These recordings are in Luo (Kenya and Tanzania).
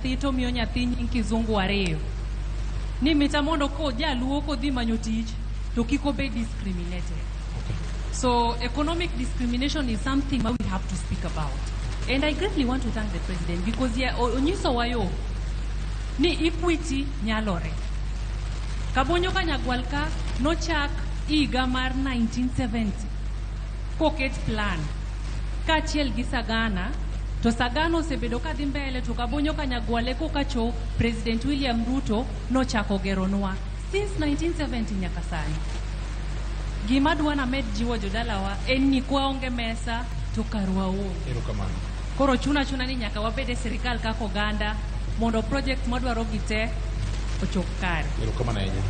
nyathi to miyo nyathi nying Kisungu ariyo. Ni mitamondo ko jaluo ko dhi manyo tich to kiko be discriminated. Okay. So economic discrimination is something that we have to speak about. And I greatly want to thank the president because onyiso wayo ni equity nyalore. Kabonyo Kanyagwal ka nochak higa mar 1970 koket plan kachiel gi Sagana to Sagana osebedo ka dhi mbele to Kabonyo Kanyagwal kokacho President William Ruto nochako geronwa since 1970 nyaka sani. Gima dwana med jiwo jodalawa en ni kwa onge mesa to karwa onge. Erokamano. Koro chuna ni nyaka wabede serikal kako oganda mondo project madwaro gite ochop kare. Erokamano ahinya.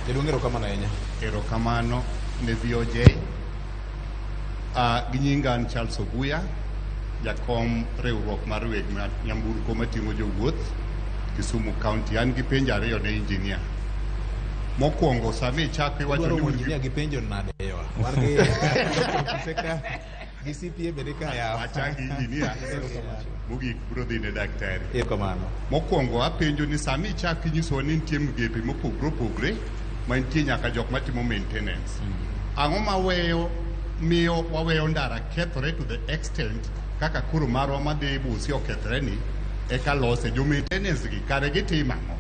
Jaduong' erokamano ahinya. Erokamano ne VOJ. Ginyingan Charles Oguya, jakom riwruok mar weg nyamburko mating'o jowuoth Kisumu County. An gi penjo ariyo ne engineer. Mokwongo sami chako iwacho ni engineer gi penjo nade yawa. Gi CPA bede ka yawa. Achagi engineer. Mogik biro dhi ne daktari. Erokamano. Mokwongo apenjo ni sami chako inyiso ni nitie migepe mopogore mantie nyaka jok matimo maintenance. Ang'o maweyo miyo waweyo ndara kethore to the extent kaka kuro marwa madhi busi okethore ni eka lose jo maintenance gi kare gitimo ang'o.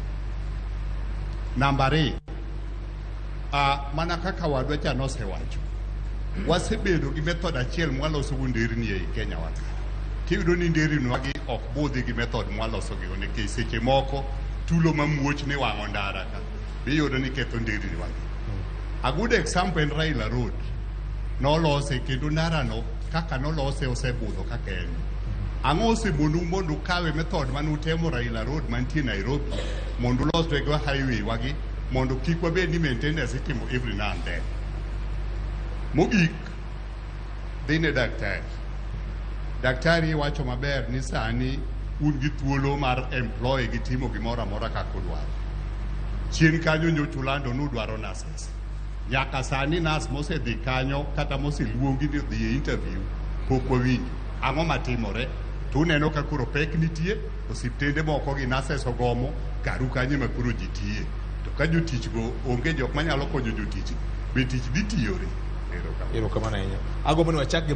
Namba 2, mana kaka wadwa cha nosewacho, wasebedo gi method achiel mwaloso go nderni ei Kenya wa. Tiyudo ni nderni wagi ok budhi gi method mwaloso gi nikech seche moko tulo mamuoch ni wang'o ndara ka biyudo ni ketho nderni wagi. A good example en Raila Road. Nolose kendo ndarano kaka nolose osebudho kaka en. Ang'o osebonu mondo kawe method manutemo Raila Road mantie Nairobi mondo losre go highway wagi mondo kik wabed ni maintenance itimo every now and then. Mogik dhi ne daktari. Daktari wacho maber ni sani un gi thuolo mar employ gi timo gimoro amora kaka udwaro. Chien kanyo nyocha ulando nudwaro nurses. Nyaka sani nas mosedhi kanyo kata moseluongi ni dhi e interview pok wawinjo. Ang'o matimore? To uneno ka koro pek nitie, osiptende moko gi nurses ogomo, karu kanyo ma koro ji tiye. To ka jotich go onge jok manyalo konyo jotich, be tich dhi tiyore. Erokamano ahinya. Agombo ni wachak